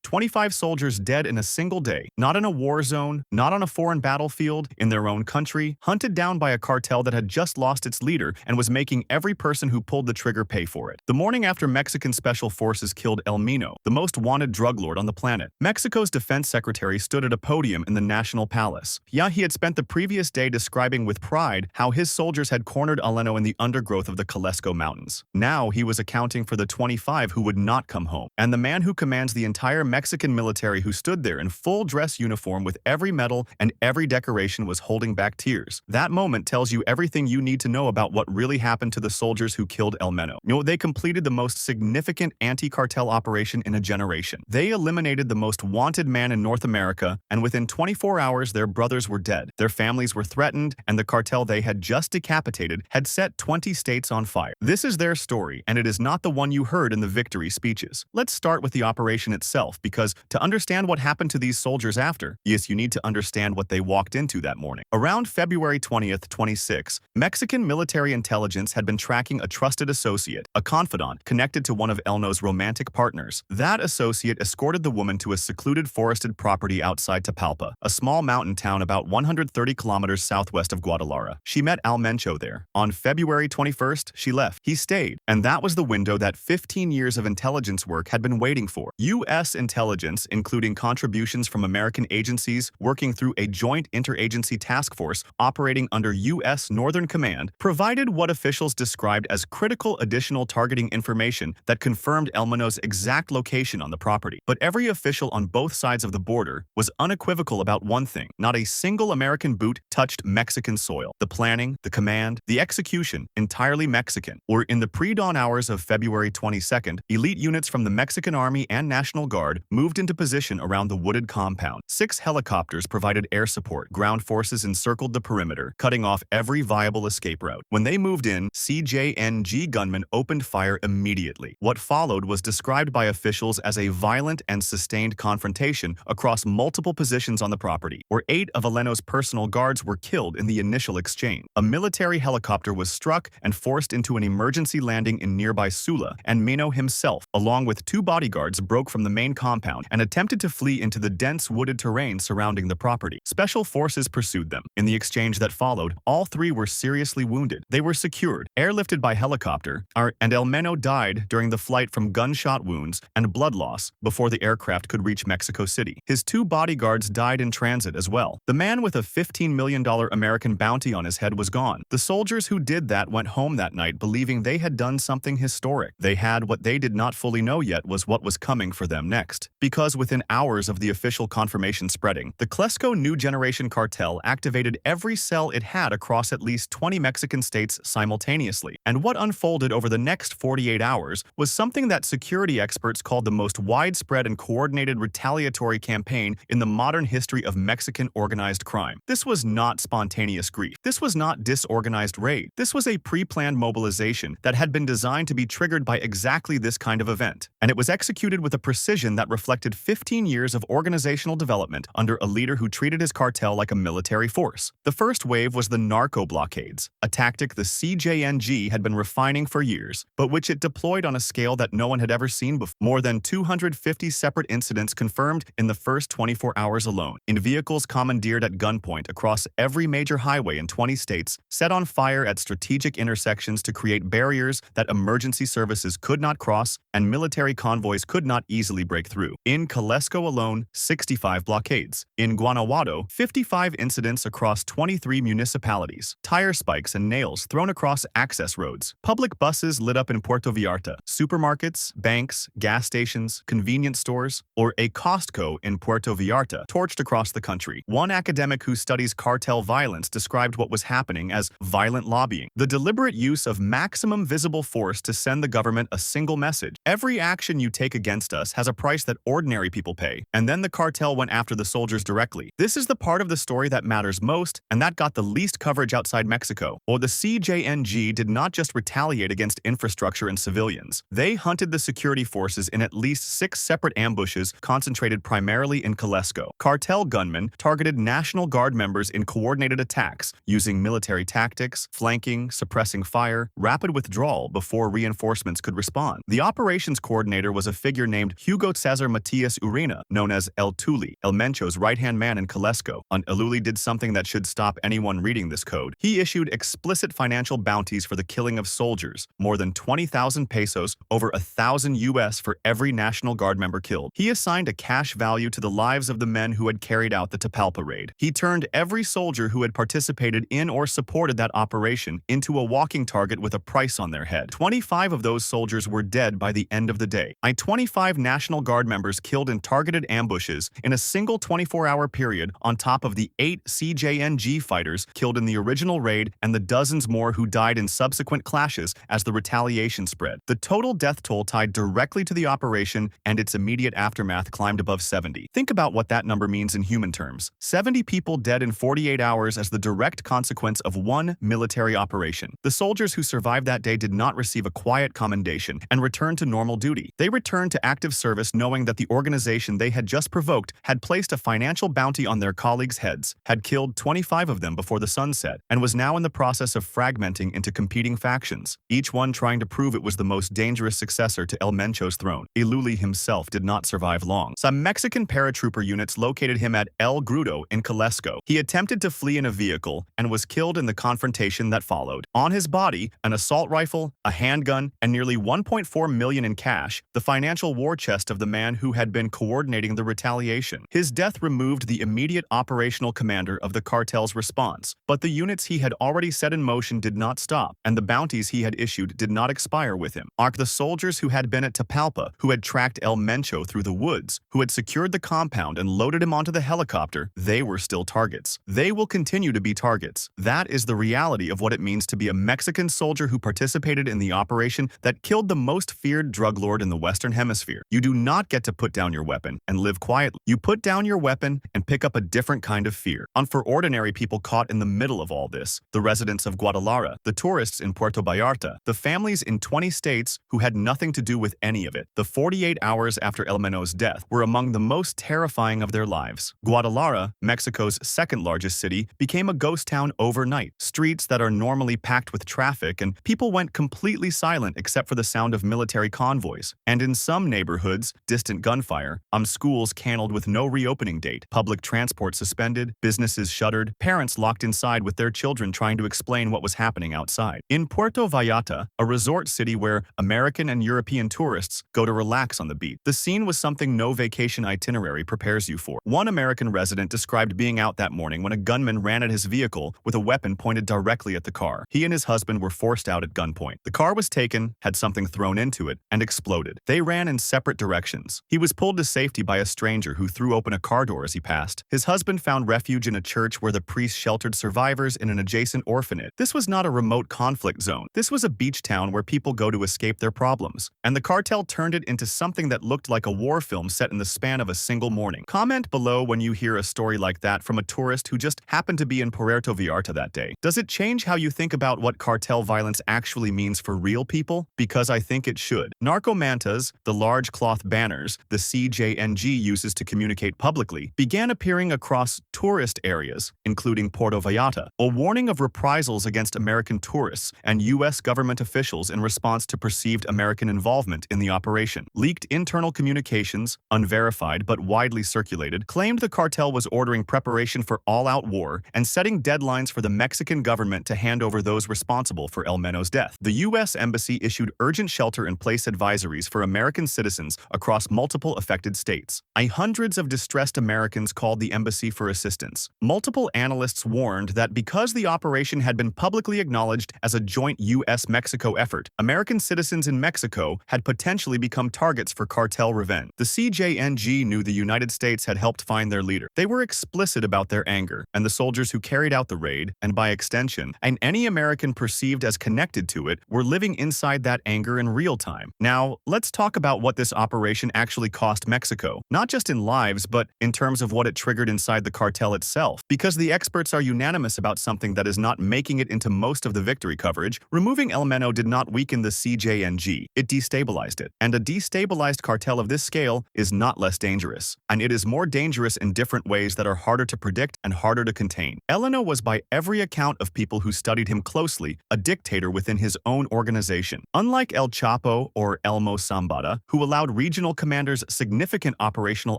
25 soldiers dead in a single day, not in a war zone, not on a foreign battlefield, in their own country, hunted down by a cartel that had just lost its leader and was making every person who pulled the trigger pay for it. The morning after Mexican special forces killed El Mencho, the most wanted drug lord on the planet, Mexico's defense secretary stood at a podium in the National Palace. Yeah, he had spent the previous day describing with pride how his soldiers had cornered Aleno in the undergrowth of the Jalisco Mountains. Now he was accounting for the 25 who would not come home. And the man who commands the entire Mexican military who stood there in full dress uniform with every medal and every decoration was holding back tears. That moment tells you everything you need to know about what really happened to the soldiers who killed El Mencho. You know, they completed the most significant anti-cartel operation in a generation. They eliminated the most wanted man in North America, and within 24 hours their brothers were dead, their families were threatened, and the cartel they had just decapitated had set 20 states on fire. This is their story, and it is not the one you heard in the victory speeches. Let's start with the operation itself, because to understand what happened to these soldiers after, yes, you need to understand what they walked into that morning. Around February 20th, 26, Mexican military intelligence had been tracking a trusted associate, a confidant, connected to one of El Mencho's romantic partners. That associate escorted the woman to a secluded forested property outside Tapalpa, a small mountain town about 130 kilometers southwest of Guadalajara. She met Al Mencho there. On February 21st, she left. He stayed, and that was the window that 15 years of intelligence work had been waiting for. U.S. intelligence, including contributions from American agencies working through a joint interagency task force operating under U.S. Northern Command, provided what officials described as critical additional targeting information that confirmed El Mencho's exact location on the property. But every official on both sides of the border was unequivocal about one thing: not a single American boot touched Mexican soil. The planning, the command, the execution, entirely Mexican. Or in the pre-dawn hours of February 22nd, elite units from the Mexican Army and National Guard moved into position around the wooded compound. 6 helicopters provided air support. Ground forces encircled the perimeter, cutting off every viable escape route. When they moved in, CJNG gunmen opened fire immediately. What followed was described by officials as a violent and sustained confrontation across multiple positions on the property, where 8 of Aleno's personal guards were killed in the initial exchange. A military helicopter was struck and forced into an emergency landing in nearby Sula, and Mencho himself, along with 2 bodyguards, broke from the main compound and attempted to flee into the dense wooded terrain surrounding the property. Special forces pursued them. In the exchange that followed, all 3 were seriously wounded. They were secured, airlifted by helicopter, and El Mencho died during the flight from gunshot wounds and blood loss before the aircraft could reach Mexico City. His 2 bodyguards died in transit as well. The man with a $15 million American bounty on his head was gone. The soldiers who did that went home that night believing they had done something historic. They had what they did not fully know yet was what was coming for them next. Because within hours of the official confirmation spreading, the Jalisco New Generation cartel activated every cell it had across at least 20 Mexican states simultaneously. And what unfolded over the next 48 hours was something that security experts called the most widespread and coordinated retaliatory campaign in the modern history of Mexican organized crime. This was not spontaneous grief. This was not disorganized raid. This was a pre-planned mobilization that had been designed to be triggered by exactly this kind of event. And it was executed with a precision that reflected 15 years of organizational development under a leader who treated his cartel like a military force. The first wave was the narco blockades, a tactic the CJNG had been refining for years, but which it deployed on a scale that no one had ever seen before. More than 250 separate incidents confirmed in the first 24 hours alone, in vehicles commandeered at gunpoint across every major highway in 20 states, set on fire at strategic intersections to create barriers that emergency services could not cross and military convoys could not easily break through. In Jalisco alone, 65 blockades. In Guanajuato, 55 incidents across 23 municipalities. Tire spikes and nails thrown across access roads. Public buses lit up in Puerto Vallarta. Supermarkets, banks, gas stations, convenience stores, or a Costco in Puerto Vallarta torched across the country. One academic who studies cartel violence described what was happening as violent lobbying, the deliberate use of maximum visible force to send the government a single message: every action you take against us has a price that ordinary people pay. And then the cartel went after the soldiers directly. This is the part of the story that matters most, and that got the least coverage outside Mexico. Or the CJNG did not just retaliate against infrastructure and civilians. They hunted the security forces in at least 6 separate ambushes concentrated primarily in Jalisco. Cartel gunmen targeted National Guard members in coordinated attacks, using military tactics, flanking, suppressing fire, rapid withdrawal before reinforcements could respond. The operations coordinator was a figure named Hugo Cesar Cesar Matias Urena, known as El Tuli, El Mencho's right-hand man in Calesco. Eluli did something that should stop anyone reading this code. He issued explicit financial bounties for the killing of soldiers, more than 20,000 pesos, over 1,000 US for every National Guard member killed. He assigned a cash value to the lives of the men who had carried out the Tapalpa raid. He turned every soldier who had participated in or supported that operation into a walking target with a price on their head. 25 of those soldiers were dead by the end of the day. 25 National Guard members killed in targeted ambushes in a single 24-hour period, on top of the 8 CJNG fighters killed in the original raid and the dozens more who died in subsequent clashes as the retaliation spread. The total death toll tied directly to the operation and its immediate aftermath climbed above 70. Think about what that number means in human terms. 70 people dead in 48 hours as the direct consequence of one military operation. The soldiers who survived that day did not receive a quiet commendation and returned to normal duty. They returned to active service knowing that the organization they had just provoked had placed a financial bounty on their colleagues' heads, had killed 25 of them before the sun set, and was now in the process of fragmenting into competing factions, each one trying to prove it was the most dangerous successor to El Mencho's throne. Iluli himself did not survive long. Some Mexican paratrooper units located him at El Grudo in Calesco. He attempted to flee in a vehicle and was killed in the confrontation that followed. On his body, an assault rifle, a handgun, and nearly 1.4 million in cash, the financial war chest of the man who had been coordinating the retaliation. His death removed the immediate operational commander of the cartel's response, but the units he had already set in motion did not stop, and the bounties he had issued did not expire with him. The soldiers who had been at Tapalpa, who had tracked El Mencho through the woods, who had secured the compound and loaded him onto the helicopter, they were still targets. They will continue to be targets. That is the reality of what it means to be a Mexican soldier who participated in the operation that killed the most feared drug lord in the Western Hemisphere. You do not get to put down your weapon and live quietly. You put down your weapon and pick up a different kind of fear. For ordinary people caught in the middle of all this, the residents of Guadalajara, the tourists in Puerto Vallarta, the families in 20 states who had nothing to do with any of it. The 48 hours after El Mencho's death were among the most terrifying of their lives. Guadalajara, Mexico's second-largest city, became a ghost town overnight. Streets that are normally packed with traffic and people went completely silent except for the sound of military convoys. And in some neighborhoods, distant gunfire, schools canceled with no reopening date, public transport suspended, businesses shuttered, parents locked inside with their children trying to explain what was happening outside. In Puerto Vallarta, a resort city where American and European tourists go to relax on the beach, the scene was something no vacation itinerary prepares you for. One American resident described being out that morning when a gunman ran at his vehicle with a weapon pointed directly at the car. He and his husband were forced out at gunpoint. The car was taken, had something thrown into it, and exploded. They ran in separate directions. He was pulled to safety by a stranger who threw open a car door as he passed. His husband found refuge in a church where the priest sheltered survivors in an adjacent orphanage. This was not a remote conflict zone. This was a beach town where people go to escape their problems. And the cartel turned it into something that looked like a war film set in the span of a single morning. Comment below when you hear a story like that from a tourist who just happened to be in Puerto Vallarta that day. Does it change how you think about what cartel violence actually means for real people? Because I think it should. Narcomantas, the large cloth banners the CJNG uses to communicate publicly, began appearing across tourist areas, including Puerto Vallarta, a warning of reprisals against American tourists and U.S. government officials in response to perceived American involvement in the operation. Leaked internal communications, unverified but widely circulated, claimed the cartel was ordering preparation for all-out war and setting deadlines for the Mexican government to hand over those responsible for El Mencho's death. The U.S. Embassy issued urgent shelter-in-place advisories for American citizens across multiple affected states. Hundreds of distressed Americans called the embassy for assistance. Multiple analysts warned that because the operation had been publicly acknowledged as a joint U.S.-Mexico effort, American citizens in Mexico had potentially become targets for cartel revenge. The CJNG knew the United States had helped find their leader. They were explicit about their anger, and the soldiers who carried out the raid, and by extension, and any American perceived as connected to it, were living inside that anger in real time. Now, let's talk about what this operation actually cost Mexico, not just in lives, but in terms of what it triggered inside the cartel itself. Because the experts are unanimous about something that is not making it into most of the victory coverage, removing El Mencho did not weaken the CJNG, it destabilized it. And a destabilized cartel of this scale is not less dangerous. And it is more dangerous in different ways that are harder to predict and harder to contain. El Mencho was, by every account of people who studied him closely, a dictator within his own organization. Unlike El Chapo or Elmo Zambada, who allowed regional commanders significant operational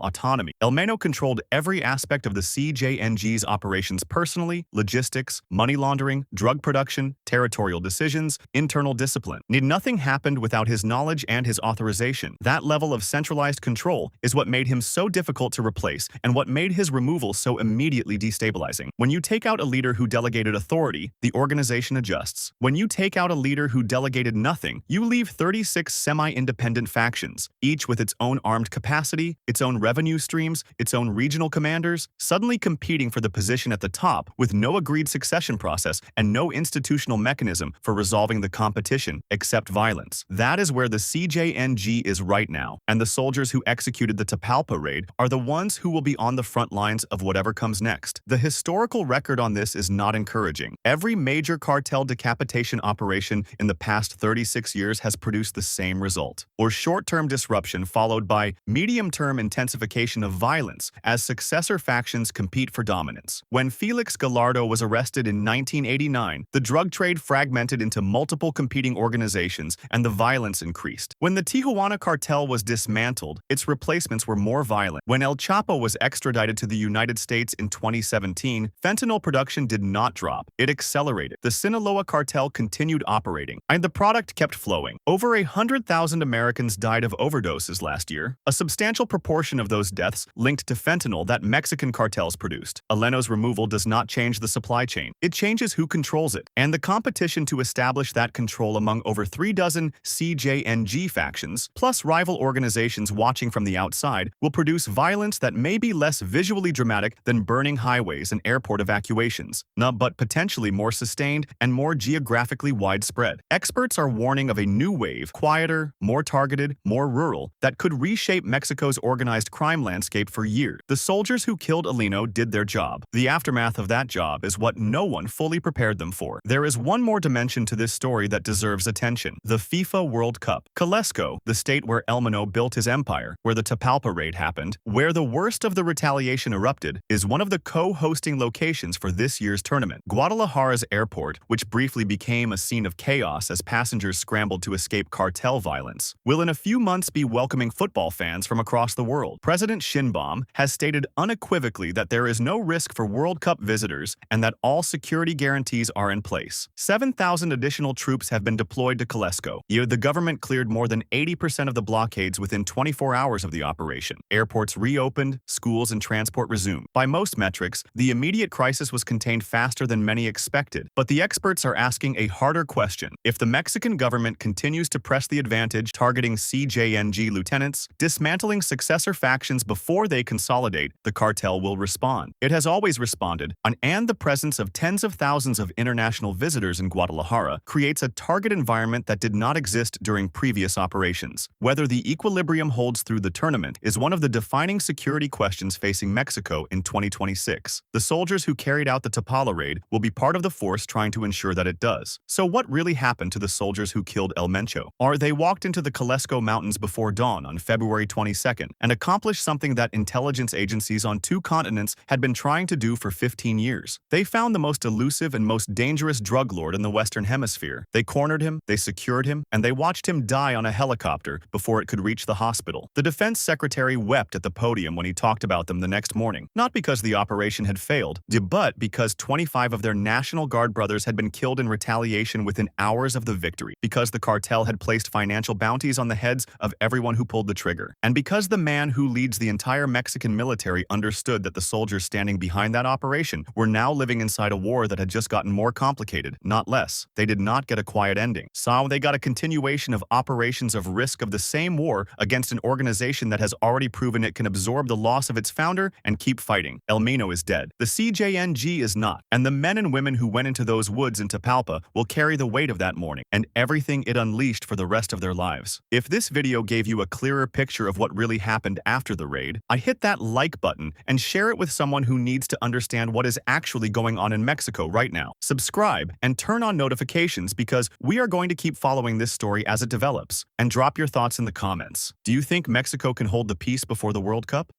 autonomy. El Mencho controlled every aspect of the CJNG's operations personally: logistics, money laundering, drug production, territorial decisions, internal discipline. Nothing happened without his knowledge and his authorization. That level of centralized control is what made him so difficult to replace and what made his removal so immediately destabilizing. When you take out a leader who delegated authority, the organization adjusts. When you take out a leader who delegated nothing, you leave 36 semi-independent factions, each with its own armed capacity, its own revenue streams, its own regional commanders, suddenly competing for the position at the top with no agreed succession process and no institutional mechanism for resolving the competition except violence. That is where the CJNG is right now, and the soldiers who executed the Tapalpa raid are the ones who will be on the front lines of whatever comes next. The historical record on this is not encouraging. Every major cartel decapitation operation in the past 36 years has produced the same result, or short-term disruption followed by medium-term intensification of violence as successor factions compete for dominance. When Felix Gallardo was arrested in 1989, the drug trade fragmented into multiple competing organizations and the violence increased. When the Tijuana cartel was dismantled, its replacements were more violent. When El Chapo was extradited to the United States in 2017, fentanyl production did not drop. It accelerated. The Sinaloa cartel continued operating, and the product kept flowing. Over 100,000 Americans died of overdoses last year. A substantial proportion of those deaths linked to fentanyl that Mexican cartels produced. Eleno's removal does not change the supply chain. It changes who controls it, and the competition to establish that control among over 3 dozen CJNG factions, plus rival organizations watching from the outside, will produce violence that may be less visually dramatic than burning highways and airport evacuations, but potentially more sustained and more geographically widespread. Experts are warning of a new wave, quieter, more targeted, more rural, that could reshape Mexico's organized crime landscape for years. The soldiers who killed Alino did their job. The aftermath of that job is what no one fully prepared them for. There is one more dimension to this story that deserves attention: the FIFA World Cup. Jalisco, the state where El Mencho built his empire, where the Tapalpa raid happened, where the worst of the retaliation erupted, is one of the co-hosting locations for this year's tournament. Guadalajara's airport, which briefly became a scene of chaos as passengers scrambled to escape cartel violence, will in a few months be welcoming football fans from across the world. President Sheinbaum has stated unequivocally that there is no risk for World Cup visitors and that all security guarantees are in place. 7,000 additional troops have been deployed to Jalisco. The government cleared more than 80% of the blockades within 24 hours of the operation. Airports reopened, schools and transport resumed. By most metrics, the immediate crisis was contained faster than many expected, but the experts are asking a harder question. If the Mexican government continues to press the advantage, targeting CJNG lieutenants, dismantling successor factions before they consolidate, the cartel will respond. It has always responded, and the presence of tens of thousands of international visitors in Guadalajara creates a target environment that did not exist during previous operations. Whether the equilibrium holds through the tournament is one of the defining security questions facing Mexico in 2026. The soldiers who carried out the Tapala raid will be part of the force trying to ensure that it does. So what really happened to the soldiers who killed El Mencho? They walked into the Jalisco mountains before dawn on February 22nd and accomplished something that intelligence agencies on 2 continents had been trying to do for 15 years. They found the most elusive and most dangerous drug lord in the Western Hemisphere. They cornered him, they secured him, and they watched him die on a helicopter before it could reach the hospital. The defense secretary wept at the podium when he talked about them the next morning, not because the operation had failed, but because 25 of their National Guard brothers had been killed in retaliation within hours of the victory, because the cartel had placed financial bounties on the heads of everyone who pulled the trigger, and because the man who leads the entire Mexican military understood that the soldiers standing behind that operation were now living inside a war that had just gotten more complicated, not less. They did not get a quiet ending. So they got a continuation of operations of risk of the same war against an organization that has already proven it can absorb the loss of its founder and keep fighting. El Mencho is dead. The CJNG is not, and the men and women who went into those woods in Tapalpa will carry the weight of that morning and everything it unleashed for the rest of their lives. If this video gave you a clearer picture of what really happened after the raid, I hit that like button and share it with someone who needs to understand what is actually going on in Mexico right now. Subscribe and turn on notifications because we are going to keep following this story as it develops. And drop your thoughts in the comments. Do you think Mexico can hold the peace before the World Cup?